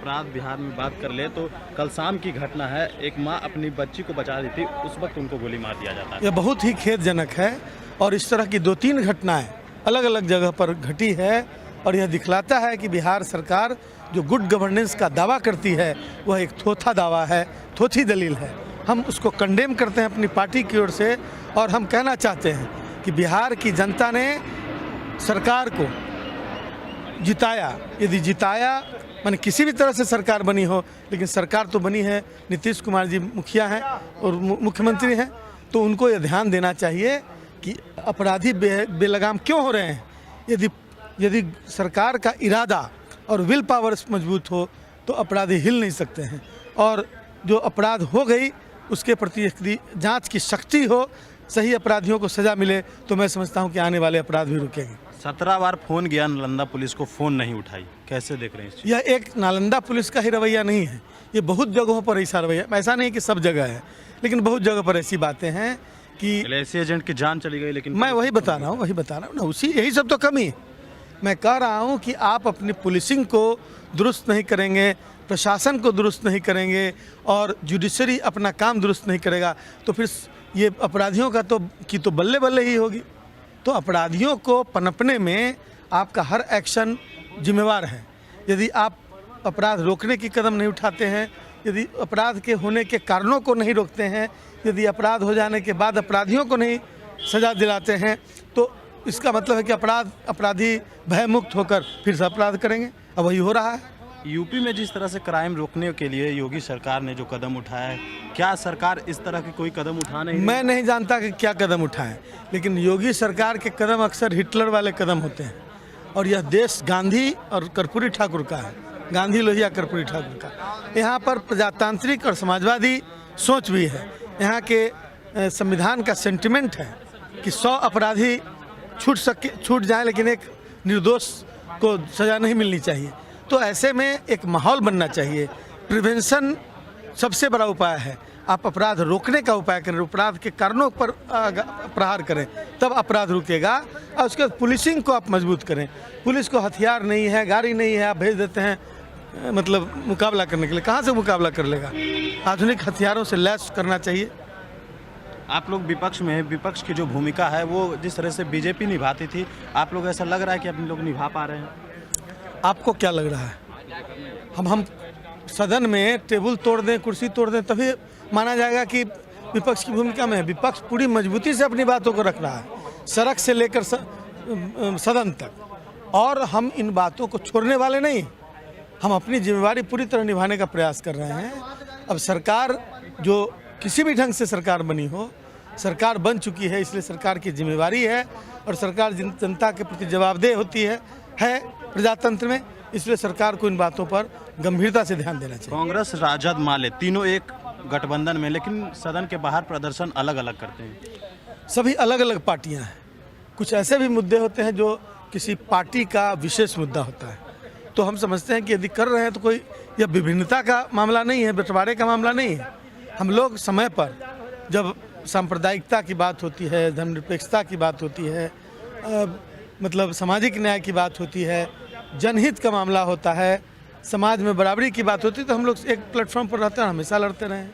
अपराध बिहार में बात कर ले तो कल शाम की घटना है, एक माँ अपनी बच्ची को बचा रही थी, उस वक्त उनको गोली मार दिया जाता है। यह बहुत ही खेदजनक है और इस तरह की 2-3 घटनाएं अलग अलग जगह पर घटी है और यह दिखलाता है कि बिहार सरकार जो गुड गवर्नेंस का दावा करती है वह एक थोथा दावा है, थोथी दलील है। हम उसको कंडेम करते हैं अपनी पार्टी की ओर से और हम कहना चाहते हैं कि बिहार की जनता ने सरकार को जिताया। यदि जिताया माने किसी भी तरह से सरकार बनी हो, लेकिन सरकार तो बनी है, नीतीश कुमार जी मुखिया हैं और मुख्यमंत्री हैं, तो उनको ये ध्यान देना चाहिए कि अपराधी बेलगाम क्यों हो रहे हैं। यदि सरकार का इरादा और विल पावर मजबूत हो तो अपराधी हिल नहीं सकते हैं और जो अपराध हो गई उसके प्रति यदि जांच की शक्ति हो, सही अपराधियों को सज़ा मिले तो मैं समझता हूं कि आने वाले अपराध भी रुकेंगे। 17 बार फ़ोन किया नालंदा पुलिस को, फ़ोन नहीं उठाई, कैसे देख रहे हैं इस चीज़? यह एक नालंदा पुलिस का ही रवैया नहीं है, ये बहुत जगहों पर ऐसा रवैया, ऐसा नहीं कि सब जगह है, लेकिन बहुत जगह पर ऐसी बातें हैं कि ऐसे एजेंट की जान चली गई। लेकिन मैं वही बता रहा हूँ ना, उसी यही सब तो कमी है। मैं कह रहा हूँ कि आप अपनी पुलिसिंग को दुरुस्त नहीं करेंगे, प्रशासन को दुरुस्त नहीं करेंगे और जुडिशरी अपना काम दुरुस्त नहीं करेगा तो फिर ये अपराधियों का तो बल्ले बल्ले ही होगी। तो अपराधियों को पनपने में आपका हर एक्शन जिम्मेवार है। यदि आप अपराध रोकने की कदम नहीं उठाते हैं, यदि अपराध के होने के कारणों को नहीं रोकते हैं, यदि अपराध हो जाने के बाद अपराधियों को नहीं सज़ा दिलाते हैं, तो इसका मतलब है कि अपराधी भयमुक्त होकर फिर से अपराध करेंगे। अब वही हो रहा है। यूपी में जिस तरह से क्राइम रोकने के लिए योगी सरकार ने जो कदम उठाया है, क्या सरकार इस तरह के कोई कदम उठा नहीं? मैं नहीं जानता कि क्या कदम उठाएं, लेकिन योगी सरकार के कदम अक्सर हिटलर वाले कदम होते हैं और यह देश गांधी और कर्पूरी ठाकुर का है, गांधी लोहिया कर्पूरी ठाकुर का। यहाँ पर प्रजातांत्रिक और समाजवादी सोच भी है। यहाँ के संविधान का सेंटिमेंट है कि 100 अपराधी छूट जाए लेकिन एक निर्दोष को सज़ा नहीं मिलनी चाहिए। तो ऐसे में एक माहौल बनना चाहिए। प्रिवेंशन सबसे बड़ा उपाय है। आप अपराध रोकने का उपाय करें, अपराध के कारणों पर प्रहार करें, तब अपराध रुकेगा। और उसके बाद पुलिसिंग को आप मजबूत करें। पुलिस को हथियार नहीं है, गाड़ी नहीं है, आप भेज देते हैं मतलब मुकाबला करने के लिए। कहाँ से मुकाबला कर लेगा? आधुनिक हथियारों से लैस करना चाहिए। आप लोग विपक्ष में, विपक्ष की जो भूमिका है वो जिस तरह से बीजेपी निभाती थी, आप लोग ऐसा लग रहा है कि अपने लोग निभा पा रहे हैं? आपको क्या लग रहा है? हम सदन में टेबल तोड़ दें, कुर्सी तोड़ दें, तभी माना जाएगा कि विपक्ष की भूमिका में है। विपक्ष पूरी मजबूती से अपनी बातों को रख रहा है, सड़क से लेकर सदन तक, और हम इन बातों को छोड़ने वाले नहीं। हम अपनी जिम्मेवारी पूरी तरह निभाने का प्रयास कर रहे हैं। अब सरकार जो किसी भी ढंग से सरकार बनी हो, सरकार बन चुकी है, इसलिए सरकार की जिम्मेवारी है और सरकार जनता के प्रति जवाबदेह होती है प्रजातंत्र में, इसलिए सरकार को इन बातों पर गंभीरता से ध्यान देना चाहिए। कांग्रेस, राजद, माले तीनों एक गठबंधन में, लेकिन सदन के बाहर प्रदर्शन अलग अलग करते हैं। सभी अलग अलग पार्टियां हैं। कुछ ऐसे भी मुद्दे होते हैं जो किसी पार्टी का विशेष मुद्दा होता है, तो हम समझते हैं कि यदि कर रहे हैं तो कोई यह विभिन्नता का मामला नहीं है, बंटवारे का मामला नहीं है। हम लोग समय पर जब सांप्रदायिकता की बात होती है, धर्मनिरपेक्षता की बात होती है, मतलब सामाजिक न्याय की बात होती है, जनहित का मामला होता है, समाज में बराबरी की बात होती है, तो हम लोग एक प्लेटफॉर्म पर रहते हैं, हमेशा लड़ते रहे हैं।